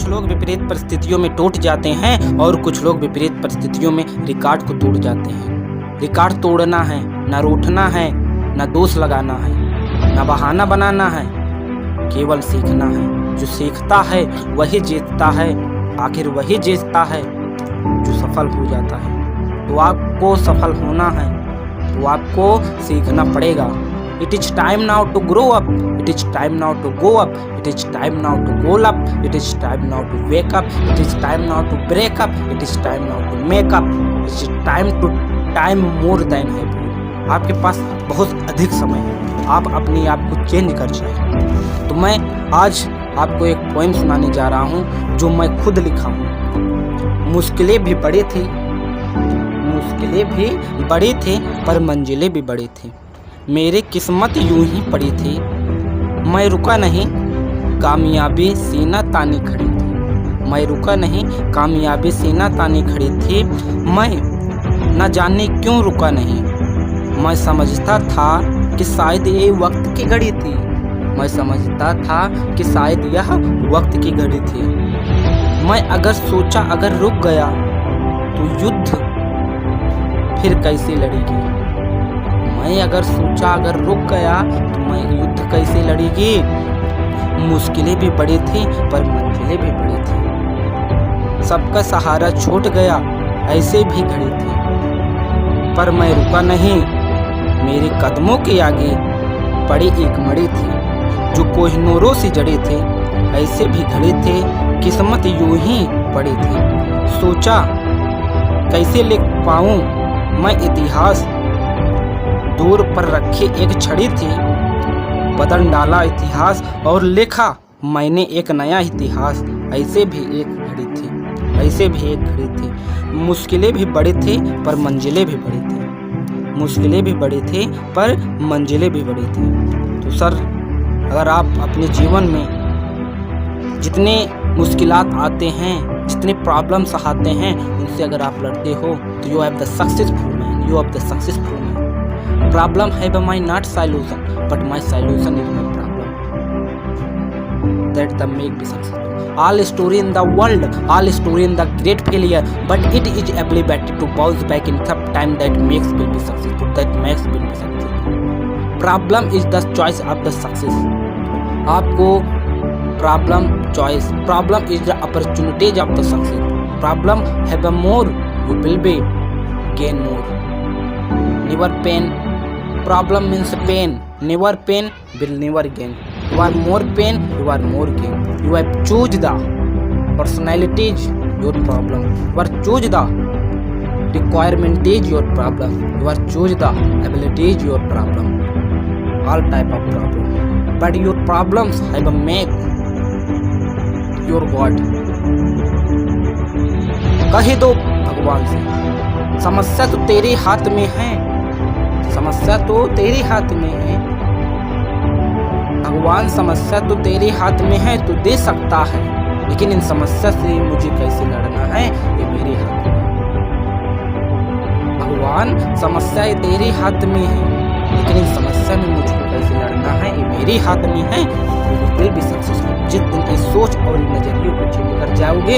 कुछ लोग विपरीत परिस्थितियों में टूट जाते हैं और कुछ लोग विपरीत परिस्थितियों में रिकॉर्ड को तोड़ जाते हैं। रिकॉर्ड तोड़ना है, ना रूठना है, ना दोष लगाना है, ना बहाना बनाना है, केवल सीखना है। जो सीखता है वही जीतता है, आखिर वही जीतता है जो सफल हो जाता है। तो आपको सफल होना है तो आपको सीखना पड़ेगा। It is time now to grow up. It is time now to go up. It is time now to go up. It is time now to wake up. It is time now to break up. It is time now to make up. It is time more than ever. आपके पास बहुत अधिक समय है, आप अपने आप को change कर जाए। तो मैं आज आपको एक पोएम सुनाने जा रहा हूँ जो मैं खुद लिखा हूँ। मुश्किलें भी बड़ी थी पर मंजिलें भी बड़ी थी। मेरी किस्मत यूं ही पड़ी थी, मैं रुका नहीं, कामयाबी सीना तानी खड़ी थी। मैं रुका नहीं, कामयाबी सीना तानी खड़ी थी। मैं न जाने क्यों रुका नहीं। मैं समझता था कि शायद ये वक्त की घड़ी थी। मैं समझता था कि शायद यह वक्त की घड़ी थी। मैं अगर सोचा अगर रुक गया तो युद्ध फिर कैसे लड़ेगी। मैं अगर सोचा अगर रुक गया तो मैं युद्ध कैसे लड़ेगी। मुश्किलें भी बड़ी थी पर मंजिलें भी बड़ी थी। सबका सहारा छूट गया ऐसे भी घड़ी थी, पर मैं रुका नहीं। मेरे कदमों के आगे पड़ी एक मड़ी थी जो कोहिनूरों से जड़ी थी, ऐसे भी घड़ी थे। किस्मत यूं ही पड़ी थी। सोचा कैसे लिख पाऊं मैं इतिहास, दूर पर रखी एक छड़ी थी। बदल डाला इतिहास और लिखा मैंने एक नया इतिहास, ऐसे भी एक घड़ी थी। मुश्किलें भी बड़ी थी पर मंजिलें भी बड़ी थी। तो सर, अगर आप अपने जीवन में जितने मुश्किलात आते हैं, जितने प्रॉब्लम्स आते हैं, उनसे अगर आप लड़ते हो तो you have the successful man. Problem have my not solution, but my solution is my problem. That the make me successful. All story in the world, all story in the great failure, but it is ability to bounce back in tough time that makes will be successful. Problem is the choice of the success. आपको problem is the opportunity of the success. Problem have a more, you will be gain more. Never pain. Problem means pain. Never pain will never gain. You are more pain, you are more gain. You have choose the personality is your problem. You are choose the requirement is your problem. You are choose the ability is your problem. All type of problem. But your problems have a make your God. कह दो भगवान से, समस्या तो तेरे हाथ में है। भगवान, समस्या तो तेरे हाथ में है, तो दे सकता है, लेकिन इन समस्या से मुझे कैसे लड़ना है ये मेरे हाथ में। भगवान, समस्या तेरे हाथ में है, लेकिन इन समस्या में मुझको कैसे लड़ना है ये मेरे हाथ में है। तो विल बी सक्सेसफुल। जिस दिन इस सोच और नजरियों को चेंज कर जाओगे,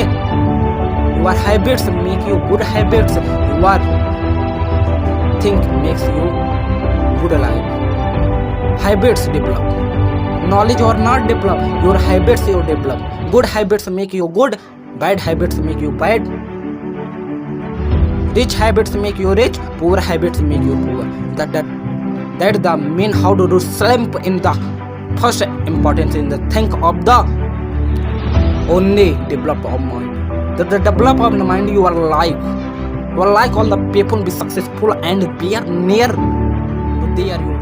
your habits make you good habits. Your think makes you good life. Habits develop. Knowledge or not develop. Your habits you develop. Good habits make you good. Bad habits make you bad. Rich habits make you rich. Poor habits make you poor. That the mean how to do slump in the first importance in the think of the only develop of mind. The develop of the mind you are like. You are like all the people be successful and be are near. They are your